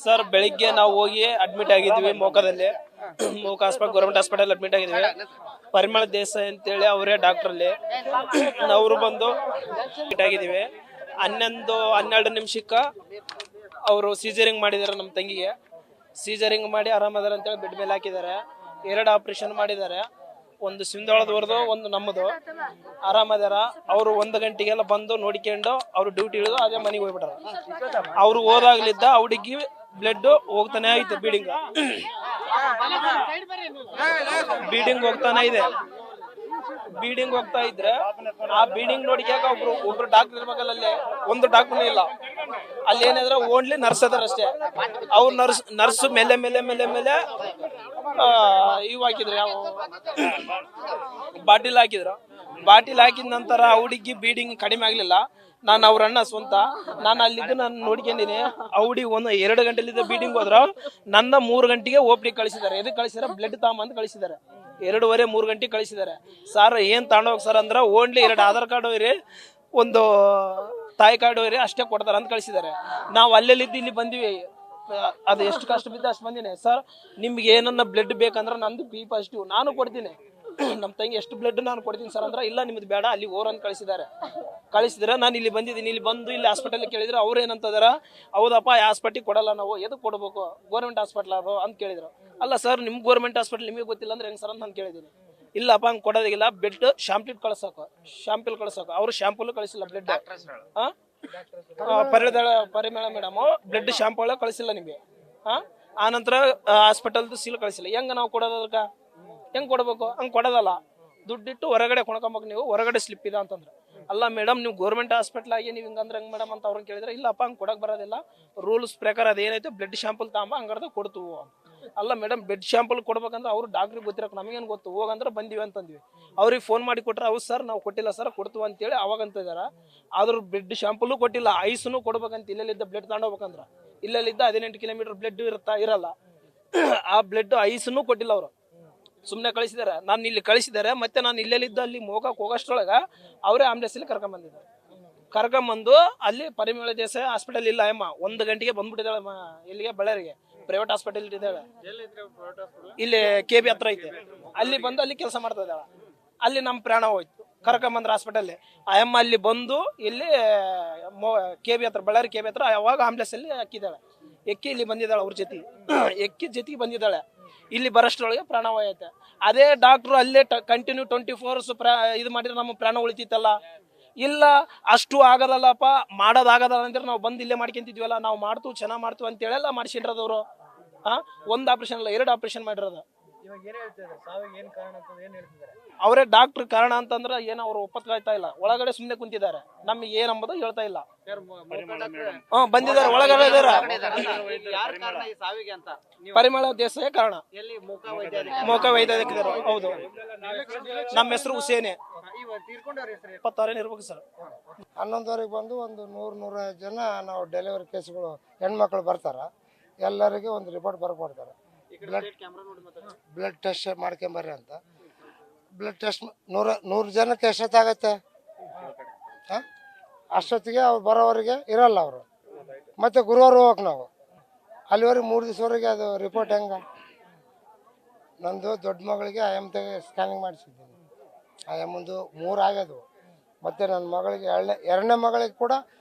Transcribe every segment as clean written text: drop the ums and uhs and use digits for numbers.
Sir ಬೆಳಿಗ್ಗೆ ನಾವು ಹೋಗಿ ಅಡ್ಮಿಟ್ ಆಗಿದ್ವಿ ಮೋಕದಲ್ಲಿ. Moka hospital government hospital admit ಆಗಿದ್ವಿ. ಪರಿಮಳ ದೇಸಾಯಿ ಅಂತೇಳಿ ಅವರೇ ಡಾಕ್ಟರ್ ಅಲ್ಲಿ. ಅವರು ಬಂದು ಅಡ್ಮಿಟ್ ಆಗಿದ್ದೀವಿ. 12 ನಿಮಿಷಕ್ಕೆ ಅವರು ಸೀಜರಿಂಗ್ ಮಾಡಿದ್ದಾರೆ. ನಮ್ಮ ತಂಗಿಗೆ ಸೀಜರಿಂಗ್ ಮಾಡಿ ಆರಾಮದಾರ ಅಂತೇಳಿ ಬೆಡ್ ಮೇಲೆ ಹಾಕಿದ್ದಾರೆ. 2 ಆಪರೇಷನ್ ಮಾಡಿದ್ದಾರೆ. ಒಂದು ಸಿಂಧೋಳದವ್ರದ್ದು, ಒಂದು ನಮ್ಮದು. ಆರಾಮದಾರ. ಅವರು 1 ಗಂಟೆಗೆಲ್ಲ ಬಂದು ನೋಡಿಕೊಂಡು ಅವ್ರು ಡ್ಯೂಟಿ ಇಳಿದು ಅದೇ ಮನೆಗೆ ಹೋಗ್ಬಿಟ್ಟಾರ. ಅವ್ರು ಹೋದಾಗ್ಲಿದ್ದ ಹುಡುಗಿ ಬ್ಲಡ್ ಹೋಗ್ತಾನೆ ಐತೆ. ಬೀಡಿಂಗ್ ಹೋಗ್ತಾನೆ ಇದೆ. ಬೀಡಿಂಗ್ ಹೋಗ್ತಾ ಇದ್ರೆ ಆ ಬೀಡಿಂಗ್ ನೋಡಿಕ್ಯಾಕ ಒಬ್ರು ಡಾಕ್ಟರ್ ಇರ್ಬೇಕಲ್ಲ. ಅಲ್ಲಿ ಒಂದು ಡಾಕ್ಟರ್ನೇ ಇಲ್ಲ. ಅಲ್ಲಿ ಏನಿದ್ರೆ ಓನ್ಲಿ ನರ್ಸ್ ಅದಾರ ಅಷ್ಟೇ. ಅವ್ರು ನರ್ಸ್ ಮೇಲೆ ಮೇಲೆ ಮೇಲೆ ಮೇಲೆ ಇವು ಹಾಕಿದ್ರು, ಯಾವ ಬಾಟಿಲ್ ಹಾಕಿದ್ರು. ಬಾಟಿಲ್ ಹಾಕಿದ ನಂತರ ಹುಡುಗಿ ಬೀಡಿಂಗ್ ಕಡಿಮೆ ಆಗ್ಲಿಲ್ಲ. ನಾನು ಅವ್ರ ಅಣ್ಣ ಸ್ವಂತ. ನಾನು ಅಲ್ಲಿದ್ದು ನಾನು ನೋಡ್ಕೊಂಡಿನಿ. ಹುಡುಗಿ 2 ಗಂಟೆಲಿದ್ದ ಬೀಡಿಂಗ್ ಹೋದ್ರ ನನ್ನ 3 ಗಂಟೆಗೆ ಓಪಿ ಕಳಿಸಿದ್ದಾರೆ. ಎದಕ್ಕೆ ಕಳಿಸಿದಾರೆ? ಬ್ಲಡ್ ತಾಂಬಂದು ಕಳಿಸಿದ್ದಾರೆ. 2:30-3 ಗಂಟೆಗೆ ಕಳಿಸಿದ್ದಾರೆ. ಸರ್ ಏನ್ ತಗೊಂಡೋಗಿ ಸರ್ ಅಂದ್ರೆ ಓನ್ಲಿ 2 ಆಧಾರ್ ಕಾರ್ಡ್ ಹೋಗ್ರಿ, ಒಂದು ತಾಯಿ ಕಾರ್ಡ್ ಹೋಗ್ರಿ, ಅಷ್ಟೇ ಕೊಡ್ತಾರ ಅಂತ ಕಳಿಸಿದ್ದಾರೆ. ನಾವು ಅಲ್ಲೆಲ್ಲಿದ್ದು ಇಲ್ಲಿ ಬಂದಿವಿ. ಅದು ಎಷ್ಟು ಕಷ್ಟ ಬಿದ್ದು ಅಷ್ಟು ಬಂದಿನಿ. ಸರ್ ನಿಮ್ಗೆ ಏನನ್ನ ಬ್ಲಡ್ ಬೇಕಂದ್ರೆ ನಂದು ಬಿ ಪಾಸಿಟಿವ್, ನಾನು ಕೊಡ್ತೀನಿ. ನಮ್ಮ ತಂಗಿ ಎಷ್ಟು ಬ್ಲಡ್ ನಾನು ಕೊಡ್ತೀನಿ ಸರ್ ಅಂದ್ರೆ, ಇಲ್ಲ ನಿಮ್ದು ಬೇಡ, ಅಲ್ಲಿ ಓರ್ ಅಂತ ಕಳಿಸಿದ್ರೆ ನಾನು ಇಲ್ಲಿ ಬಂದಿದ್ದೀನಿ. ಇಲ್ಲಿ ಬಂದು ಇಲ್ಲಿ ಹಾಸ್ಪಿಟಲ್ ಕೇಳಿದ್ರೆ ಅವ್ರು ಏನಂತದಾರ, ಹೌದಪ್ಪ ಈ ಹಾಸ್ಪಿಟ್ಲಿಗೆ ಕೊಡಲ್ಲ, ನಾವು ಎದಕ್ಕೆ ಕೊಡ್ಬೇಕು, ಗೌರ್ಮೆಂಟ್ ಹಾಸ್ಪಿಟ್ಲ್ ಅದು ಅಂತ ಕೇಳಿದ್ರು. ಅಲ್ಲ ಸರ್ ನಿಮ್ ಗೌರ್ಮೆಂಟ್ ಹಾಸ್ಪಿಟಲ್ ನಿಮಗೆ ಗೊತ್ತಿಲ್ಲ ಅಂದ್ರೆ ಹೆಂಗ್ ಸರ್ ಅಂತ ನಾನು ಕೇಳಿದ್ದೀನಿ. ಇಲ್ಲಪ್ಪ ಹಂಗೆ ಕೊಡೋದಿಲ್ಲ, ಬ್ಲಡ್ ಶಾಂಪಿಲ್ ಕಳ್ಸೋಕು. ಅವರು ಶಾಂಪಲ್ ಕಳಿಸಿಲ್ಲ ಬ್ಲಡ್. ಪರಿಮಳ ಮೇಡಮ್ ಬ್ಲಡ್ ಶಾಂಪಲ್ ಕಳಿಸಿಲ್ಲ ನಿಮಗೆ. ಆ ನಂತರ ಹಾಸ್ಪಿಟಲ್ದು ಸೀಲ್ ಕಳಿಸಿಲ್ಲ. ಹೆಂಗ ನಾವು ಕೊಡೋದು? ಅದಕ್ಕೆ ಹೆಂಗ್ ಕೊಡ್ಬೇಕು? ಹಂಗೆ ಕೊಡೋದಲ್ಲ. ದುಡ್ಡಿಟ್ಟು ಹೊರಗಡೆ ಕೊಣ್ಕೊಂಬೇಕು, ನೀವು ಹೊರಗಡೆ ಸ್ಲಿಪ್ ಇದೆ ಅಂತಂದ್ರೆ. ಅಲ್ಲ ಮೇಡಮ್ ನೀವು ಗೌರ್ಮೆಂಟ್ ಹಾಸ್ಪಿಟ್ಲ್ ಆಗಿ ನೀವು ಹಿಂಗಂದ್ರೆ ಹೆಂಗ್ ಮೇಡಮ್ ಅಂತ ಅವ್ರನ್ನ ಕೇಳಿದ್ರೆ, ಇಲ್ಲಪ್ಪ ಹಂಗೆ ಕೊಡಕ್ ಬರೋದಿಲ್ಲ, ರೂಲ್ಸ್ ಪ್ರಕಾರ ಅದೇನೈತೆ ಬ್ಲಡ್ ಶಾಂಪಲ್ ತಗೊಂಬ ಹಂಗಾರ್ದ ಕೊಡ್ತೀವಿ. ಅಲ್ಲ ಮೇಡಮ್ ಬ್ಲಡ್ ಶಾಂಪಲ್ ಕೊಡ್ಬೇಕಂದ್ರೆ ಅವ್ರು ಡಾಕ್ಟ್ರಿಗೆ ಗೊತ್ತಿರಕ್ ನಮಗೇನು ಗೊತ್ತು, ಹೋಗಂದ್ರೆ ಬಂದಿವಿ ಅಂತಂದ್ವಿ. ಅವ್ರಿಗೆ ಫೋನ್ ಮಾಡಿ ಕೊಟ್ರೆ, ಹೌದು ಸರ್ ನಾವು ಕೊಟ್ಟಿಲ್ಲ ಸರ್, ಕೊಡ್ತೀವಿ ಅಂತೇಳಿ ಅವಾಗ ಅಂತ ಇದಾರ. ಆದ್ರೂ ಬ್ಲಡ್ ಶಾಂಪಲ್ ಕೊಟ್ಟಿಲ್ಲ. ಐಸ್ನು ಕೊಡ್ಬೇಕಂತ ಇಲ್ಲೆಲ್ಲಿದ್ದ ಬ್ಲಡ್ ತಗೊಂಡೋಗ್ಬೇಕಂದ್ರ, ಇಲ್ಲೆಲ್ಲಿದ್ದ 18 ಕಿಲೋಮೀಟರ್ ಬ್ಲಡ್ ಇರಲ್ಲ. ಆ ಬ್ಲಡ್ ಐಸ್ನು ಕೊಟ್ಟಿಲ್ಲ ಅವರು, ಸುಮ್ಮನೆ ಕಳಿಸಿದಾರೆ. ನಾನು ಇಲ್ಲಿ ಕಳಿಸಿದ್ದಾರೆ. ಮತ್ತೆ ನಾನು ಇಲ್ಲೆಲ್ಲಿದ್ದ ಅಲ್ಲಿ ಮೋಗಕ್ಕೆ ಹೋಗೋಷ್ಟ್ರೊಳಗ ಅವರೇ ಆಂಬುಲೆನ್ಸಲ್ಲಿ ಕರ್ಕೊಂಬಂದು ಅಲ್ಲಿ ಪರಿಮಳ ದೇಸಾಯಿ ಹಾಸ್ಪಿಟಲ್ ಇಲ್ಲ ಅಮ್ಮ 1 ಗಂಟೆಗೆ ಬಂದ್ಬಿಟ್ಟಿದ್ದಾಳೆ. ಇಲ್ಲಿಗೆ ಬಳ್ಳಾರಿಗೆ ಪ್ರೈವೇಟ್ ಹಾಸ್ಪಿಟಲ್ ಇದ್ದಾಳೆ, ಇಲ್ಲಿ KB ಹತ್ರ ಐತೆ. ಅಲ್ಲಿ ಬಂದು ಅಲ್ಲಿ ಕೆಲಸ ಮಾಡ್ತಾ ಇದ್ದಾಳೆ. ಅಲ್ಲಿ ನಮ್ಮ ಪ್ರಾಣ ಹೋಯ್ತು. ಕರ್ಕೊಂಬಂದ್ರ ಹಾಸ್ಪಿಟಲ್ ಅಮ್ಮ ಅಲ್ಲಿ ಬಂದು ಇಲ್ಲಿ KB ಹತ್ರ, ಬಳ್ಳಾರಿ KB ಹತ್ರ ಯಾವಾಗ ಆಂಬುಲೆನ್ಸ್ ಅಲ್ಲಿ ಹಾಕಿದ್ದಾಳೆ. ಎಕ್ಕಿ ಇಲ್ಲಿ ಬಂದಿದ್ದಾಳೆ, ಅವ್ರ ಜೊತೆಗೆ ಬಂದಿದ್ದಾಳೆ. ಇಲ್ಲಿ ಬರೋಷ್ಟ್ರೊಳಗೆ ಪ್ರಾಣ ಹೋಯ್ತೆ. ಅದೇ ಡಾಕ್ಟ್ರು ಅಲ್ಲೇ ಕಂಟಿನ್ಯೂ 24 hours ಇದು ಮಾಡಿದ್ರೆ ನಮ್ಮ ಪ್ರಾಣ ಉಳಿತಿತ್ತಲ್ಲ. ಇಲ್ಲ ಅಷ್ಟು ಆಗದಲ್ಲಪ್ಪ, ಮಾಡೋದಾಗದಲ್ಲ ಅಂದ್ರೆ ನಾವು ಬಂದು ಇಲ್ಲೇ ಮಾಡ್ಕೊಂತಿದ್ವಲ್ಲ, ನಾವು ಮಾಡ್ತೀವಿ ಚೆನ್ನಾಗಿ ಮಾಡ್ತೀವಿ ಅಂತೇಳೆಲ್ಲ ಮಾಡಿಸಿರೋದವ್ರು. 1 ಆಪರೇಷನ್ ಅಲ್ಲ 2 ಆಪರೇಷನ್ ಮಾಡಿರೋದು. ಅವರೇ ಡಾಕ್ಟರ್ ಕಾರಣ ಅಂತಂದ್ರೆ ಏನೋ ಅವ್ರು ಒಪ್ಪತ್ಕಾಯ್ತಾ ಇಲ್ಲ. ಒಳಗಡೆ ಸುಮ್ಮನೆ ಕುಂತಿದ್ದಾರೆ, ನಮಗೆ ಏನಂಬುದು ಹೇಳ್ತಾ ಇಲ್ಲ. ಬಂದಿದ್ದಾರೆ ಒಳಗಡೆ ಇದಾರೆ. ಪರಿಮಳ ದೇಸಾಯಿ ಕಾರಣ. ಮೋಕ ವೈದ್ಯರು. ಹೌದು, ನಮ್ಮ ಹೆಸರು ಹುಸೇನೆ. 26 ಇರ್ಬೇಕು ಸರ್. 11ವರೆಗೆ ಬಂದು ಒಂದು 100-150 ಜನ ನಾವು ಡೆಲಿವರಿ ಕೇಸ್ಗಳು ಹೆಣ್ಮಕ್ಳು ಬರ್ತಾರ. ಎಲ್ಲರಿಗೆ ಒಂದು ರಿಪೋರ್ಟ್ ಬರ್ಕೊಡ್ತಾರೆ. ಬ್ಲಡ್ ಟೆಸ್ಟ್ ಮಾಡ್ಕೊಂಬರ್ರಿ ಅಂತ. ಬ್ಲಡ್ ಟೆಸ್ಟ್ 100 ಜನಕ್ಕೆ ಎಷ್ಟೊತ್ತಾಗತ್ತೆ? ಅಷ್ಟೊತ್ತಿಗೆ ಅವ್ರು ಬರೋವರೆಗೆ ಇರಲ್ಲ ಅವರು. ಮತ್ತೆ ಗುರುವಾರ ಹೋಗಕ್ಕೆ ನಾವು ಅಲ್ಲಿವರೆಗೆ 3 ದಿವಸವರೆಗೆ ಅದು ರಿಪೋರ್ಟ್ ಹೆಂಗೆ? ನಂದು ದೊಡ್ಡ ಮಗಳಿಗೆ IMTಗೆ ಸ್ಕ್ಯಾನಿಂಗ್ ಮಾಡಿಸಿದ್ದೀನಿ. ಮುಂದು 3 ಆಗ್ಯದು. ಮತ್ತು ನನ್ನ ಮಗಳಿಗೆ 2ನೇ ಮಗಳಿಗೆ ಕೂಡ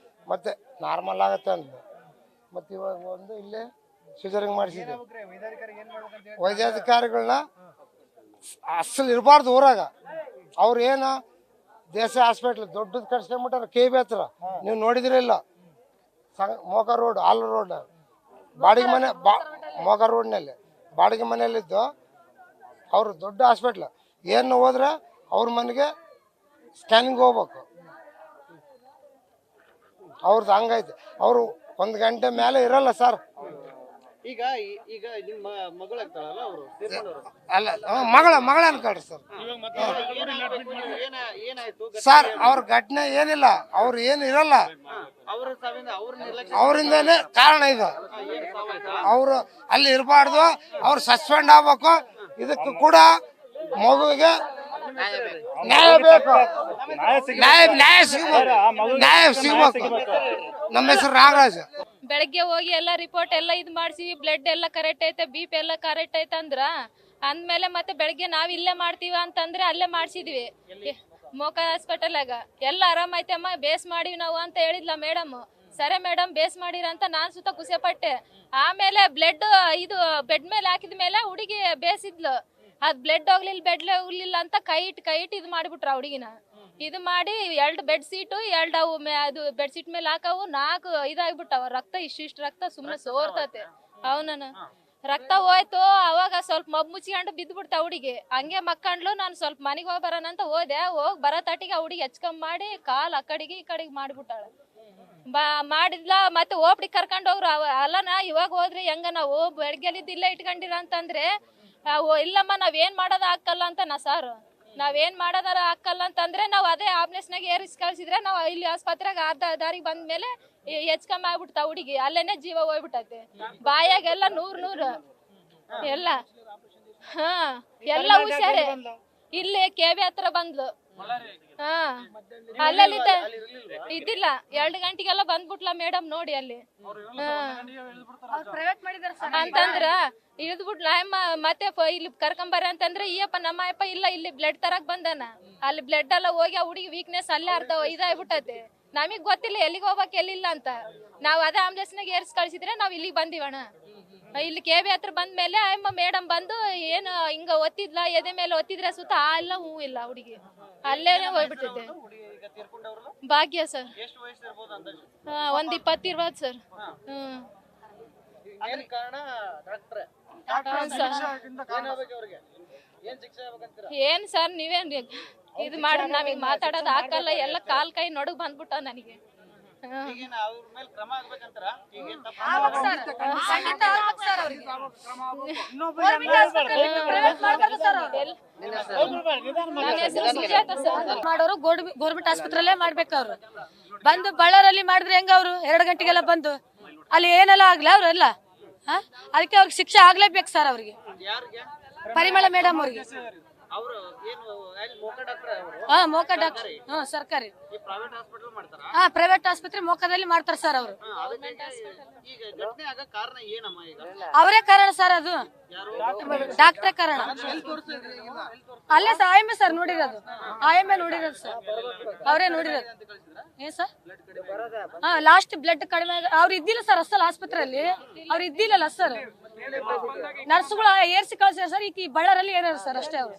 ಮತ್ತೆ ನಾರ್ಮಲ್ ಆಗತ್ತೆ ಅಂದು. ಮತ್ತು ಇವಾಗ ಒಂದು ಇಲ್ಲೇ ಸಿಜರಿಂಗ್ ಮಾಡಿಸಿದ್ದೆ. ವೈದ್ಯಾಧಿಕಾರಿಗಳನ್ನ ಅಸಲು ಇರಬಾರ್ದು ಊರಾಗ. ಅವ್ರು ಏನು ದೇಸಾಯಿ ಹಾಸ್ಪಿಟ್ಲ್ ದೊಡ್ಡದು ಕಟ್ಸ್ಕೊಂಡ್ಬಿಟ್ಟಾರ KB ಹತ್ರ. ನೀವು ನೋಡಿದಿರಿಲ್ಲ, ಮೋಕ ರೋಡ್, ಆಲ್ ರೋಡ್, ಬಾಡಿಗೆ ಮನೆ, ಮೋಕ ರೋಡ್ನಲ್ಲಿ ಬಾಡಿಗೆ ಮನೆಯಲ್ಲಿದ್ದು ಅವರು ದೊಡ್ಡ ಹಾಸ್ಪಿಟ್ಲ್. ಏನು ಹೋದ್ರೆ ಅವ್ರ ಮನೆಗೆ ಸ್ಕ್ಯಾನಿಂಗ್ ಹೋಗ್ಬೇಕು. ಅವ್ರದ್ದು ಹಂಗೈತೆ. ಅವರು 1 ಗಂಟೆ ಮೇಲೆ ಇರಲ್ಲ ಸರ್. ಈಗ ನಿಮ್ಮ ಮಗಳಾಗ್ತಾಳಲ್ಲ ಅವರು ಅಲ್ಲ, ಮಗಳ ಅನ್ಕೊಳ್ರಿ ಸರ್. ಸರ್ ಅವ್ರ ಘಟನೆ ಏನಿಲ್ಲ, ಅವ್ರು ಏನು ಇರಲ್ಲ, ಅವರಿಂದನೇ ಕಾರಣ ಇದು. ಅವರು ಅಲ್ಲಿ ಇರಬಾರ್ದು, ಅವ್ರು ಸಸ್ಪೆಂಡ್ ಆಗ್ಬೇಕು. ಇದಕ್ಕೂ ಕೂಡ ಮಗುವಿಗೆ ನ್ಯಾಯ ಬೇಕು, ನ್ಯಾಯ ಸಿಗ್ಬೇಕು. ನಮ್ಮ ಹೆಸರು ನಾಗರಾಜ್. ಬೆಳಗ್ಗೆ ಹೋಗಿ ಎಲ್ಲ ರಿಪೋರ್ಟ್ ಎಲ್ಲ ಇದು ಮಾಡಿಸಿ ಬ್ಲಡ್ ಎಲ್ಲ ಕರೆಕ್ಟ್ ಐತೆ BP ಎಲ್ಲ ಕರೆಕ್ಟ್ ಐತೆ ಅಂದ್ಮೇಲೆ ಮತ್ತೆ ಬೆಳಗ್ಗೆ ನಾವ್ ಇಲ್ಲೇ ಮಾಡ್ತೀವಿ ಅಂತಂದ್ರೆ ಅಲ್ಲೇ ಮಾಡ್ಸಿದ್ವಿ ಮೋಕ ಹಾಸ್ಪಿಟಲ್ಯಾಗ. ಎಲ್ಲ ಆರಾಮೈತಮ್ಮ ಬೇಸ್ ಮಾಡಿವಿ ನಾವು ಅಂತ ಹೇಳಿದ್ಲ ಮೇಡಮ್. ಸರಿ ಮೇಡಮ್ ಬೇಸ್ ಮಾಡಿರಂತ ನಾನ್ ಸುತ್ತ ಖುಷಿ ಪಟ್ಟೆ. ಆಮೇಲೆ ಬ್ಲಡ್ ಇದು ಬೆಡ್ ಮೇಲೆ ಹಾಕಿದ ಮೇಲೆ ಹುಡುಗಿ ಬೇಸಿದ್ಲು. ಅದ್ ಬ್ಲಡ್ ಹೋಗ್ಲಿಲ್ಲ ಬೆಡ್ ಹೋಗ್ಲಿಲ್ಲ ಅಂತ ಕೈ ಇಟ್ಟು ಇದು ಮಾಡಿಬಿಟ್ರ ಹುಡುಗಿನ. ಇದು ಮಾಡಿ 2 ಬೆಡ್ ಸೀಟು 2 ಅವು ಅದು ಬೆಡ್ ಸೀಟ್ ಮೇಲೆ ಹಾಕವು 4 ಇದಾಗ್ಬಿಟ್ಟವ. ರಕ್ತ ಇಷ್ಟಿಷ್ಟು ರಕ್ತ ಸುಮ್ನೆ ಸೋರ್ತತೆ. ಅವನನ ರಕ್ತ ಹೋಯ್ತು. ಅವಾಗ ಸ್ವಲ್ಪ ಮಬ್ ಮುಚ್ಕೊಂಡು ಬಿದ್ದು ಬಿಡ್ತ ಹುಡುಗಿ. ಹಂಗೆ ಮಕ್ಕಂಡ್ಲು. ನಾನು ಸ್ವಲ್ಪ ಮನೆಗೆ ಹೋಗಿ ಬರೋಣ ಅಂತ ಹೋದೆ. ಹೋಗಿ ಬರೋ ತಟಿಗೆ ಆ ಹುಡುಗಿ ಹೆಚ್ಕೊಂಡ್ ಮಾಡಿ ಕಾಲ್ ಆ ಕಡೆಗೆ ಈ ಕಡೆಗೆ ಮಾಡಿಬಿಟ್ಟಾಳ. ಮಾಡಿದ್ಲ. ಮತ್ತೆ ಓಪಡಿ ಕರ್ಕೊಂಡ್ ಹೋಗ್ರು. ಅಲ್ಲನ ಇವಾಗ ಹೋದ್ರಿ ಹೆಂಗ ನಾವು ಬೆಳಗ್ಗೆಲಿದ್ದು ಇಲ್ಲೇ ಇಟ್ಕೊಂಡಿರ ಅಂತಂದ್ರೆ ಇಲ್ಲಮ್ಮ ನಾವೇನ್ ಮಾಡೋದ ಹಾಕಲ್ಲ ಅಂತ ಸಾರು. ನಾವೇನ್ ಮಾಡೋದಾರ ಹಾಕಲ್ಲ ಅಂತಂದ್ರೆ ನಾವ್ ಅದೇ ಆಂಬುಲೆನ್ಸ್ನಾಗ ಏರಿಸಿ ಕಳ್ಸಿದ್ರೆ ನಾವು ಇಲ್ಲಿ ಆಸ್ಪತ್ರೆಗೆ ಅರ್ಧ ದಾರಿಗೆ ಬಂದ್ಮೇಲೆ ಹೆಚ್ಕಮ್ಮಿ ಆಗ್ಬಿಡ್ತಾ ಹುಡುಗಿ. ಅಲ್ಲೇನೆ ಜೀವ ಹೋಗ್ಬಿಟ್ಟೈತೆ. ಬಾಯಾಗೆಲ್ಲ 100 ಎಲ್ಲ ಎಲ್ಲ ಹುಷಾರೆ. ಇಲ್ಲಿ KB ಹತ್ರ ಬಂದ್ಲು. ಅಲ್ಲಲ್ಲಿ ಇದ್ದಿಲ್ಲ 2 ಗಂಟೆಗೆಲ್ಲ ಬಂದ್ಬಿಟ್ಲ ಮೇಡಮ್. ನೋಡಿ ಅಲ್ಲಿ ಅಂತಂದ್ರ ಇಳಿದ್ಬಿಟ್ಲ. ಮತ್ತೆ ಇಲ್ಲಿ ಕರ್ಕೊಂಬರ ಅಂತಂದ್ರೆ ಈಯಪ್ಪ ನಮ್ಮ ಅಪ್ಪ ಇಲ್ಲ ಇಲ್ಲಿ ಬ್ಲಡ್ ತರಕ್ ಬಂದಾನ. ಅಲ್ಲಿ ಬ್ಲಡ್ ಎಲ್ಲ ಹೋಗಿ ಆ ಹುಡುಗಿ ವೀಕ್ನೆಸ್ ಅಲ್ಲೇ ಅರ್ಧ ಇದಾಗ್ಬಿಟ್ಟೈತೆ. ನಮಗ್ ಗೊತ್ತಿಲ್ಲ ಎಲ್ಲಿಗೆ ಹೋಗ್ಬೇಕ್ ಎಲ್ಲಿಲ್ಲ ಅಂತ. ನಾವ್ ಅದೇ ಆಂಬುಲೆನ್ಸ್ನಾಗ ಏರ್ಸ್ ಕಳ್ಸಿದ್ರೆ ನಾವ್ ಇಲ್ಲಿಗೆ ಬಂದಿವಣ್ಣ. ಇಲ್ಲಿ KB ಹತ್ರ ಬಂದ್ಮೇಲೆ ಅಮ್ಮ ಮೇಡಮ್ ಬಂದು ಏನು ಹಿಂಗ ಒತ್ತಿದ್ಲ ಎದೆ ಮೇಲೆ ಒತ್ತಿದ್ರೆ ಸುತ್ತ ಇಲ್ಲ ಹೂ ಇಲ್ಲ ಹುಡುಗಿ ಅಲ್ಲೇನೆ ಹೋಗ್ಬಿಟ್ಟಿದ್ದೆ. ಭಾಗ್ಯ ಸರ್. ಒಂದ್ 20 ಇರ್ಬೋದು ಸರ್. ಏನ್ ಸರ್ ನೀವೇನ್ ಇದು ಮಾಡಿ ನಮಗ್ ಮಾತಾಡೋದ್ ಹಾಕಲ್ಲ. ಎಲ್ಲ ಕಾಲ್ ಕೈ ನಡುಗ್ ಬಂದ್ಬಿಟ್ಟ ನನಗೆ. ಮಾಡೋರು ಗೌರ್ಮೆಂಟ್ ಆಸ್ಪತ್ರೆಲ್ಲೇ ಮಾಡ್ಬೇಕು. ಅವ್ರು ಬಂದು ಬಳ್ಳಾರಲ್ಲಿ ಮಾಡಿದ್ರೆ ಹೆಂಗ? ಅವ್ರು 2 ಗಂಟೆಗೆಲ್ಲ ಬಂದು ಅಲ್ಲಿ ಏನೆಲ್ಲ ಆಗ್ಲಿ ಅವ್ರೆಲ್ಲ ಅದಕ್ಕೆ ಅವ್ರಿಗೆ ಶಿಕ್ಷೆ ಆಗ್ಲೇಬೇಕು ಸರ್. ಅವ್ರಿಗೆ ಪರಿಮಳ ಮೇಡಮ್ ಅವ್ರಿಗೆ ಮೋಕ ಡಾಕ್ಟರ್ ಸರ್ಕಾರಿ ಪ್ರೈವೇಟ್ ಆಸ್ಪತ್ರೆ ಮೋಕದಲ್ಲಿ ಮಾಡ್ತಾರೆ ಸರ್. ಅವರು ಅವರೇ ಕಾರಣ ಸರ್. ಅದು ಡಾಕ್ಟ್ರೇ ಕಾರಣ. ಅಲ್ಲೇ ಆಯಮ್ಮೆ ಸರ್ ನೋಡಿರೋದು. ಆಯಮ್ಮೆ ನೋಡಿರೋದು ಸರ್. ಅವರೇ ನೋಡಿರೋದು. ಏನ್ ಸರ್ ಲಾಸ್ಟ್ ಬ್ಲಡ್ ಕಡಿಮೆ ಅವ್ರು ಇದ್ದಿಲ್ಲ ಸರ್. ಅಸಲ್ ಆಸ್ಪತ್ರೆಯಲ್ಲಿ ಅವ್ರು ಇದ್ದಿಲ್ಲಲ್ಲ ಸರ್. ನರ್ಸ್ಗಳು ಏರ್ಸಿ ಕಳ್ಸಿದಾರೆ ಸರ್. ಈ ಬಳ್ಳಾರಲ್ಲಿ ಏನಾರ ಸರ್ ಅಷ್ಟೇ. ಅವರು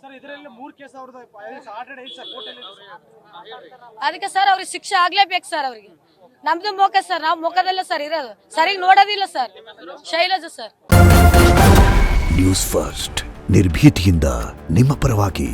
ಅದಕ್ಕೆ ಸರ್ ಅವ್ರಿಗೆ ಶಿಕ್ಷೆ ಆಗ್ಲೇಬೇಕು ಸರ್. ಅವ್ರಿಗೆ ನಮ್ದು ಮೋಕ ಸರ್. ನಾವು ಮೋಕದಲ್ಲ ಸರ್ ಇರೋದು. ಸರಿಗ್ ನೋಡೋದಿಲ್ಲ sir. Shailaja sir. News first ನಿರ್ಭೀತಿಯಿಂದ ನಿಮ್ಮ ಪರವಾಗಿ.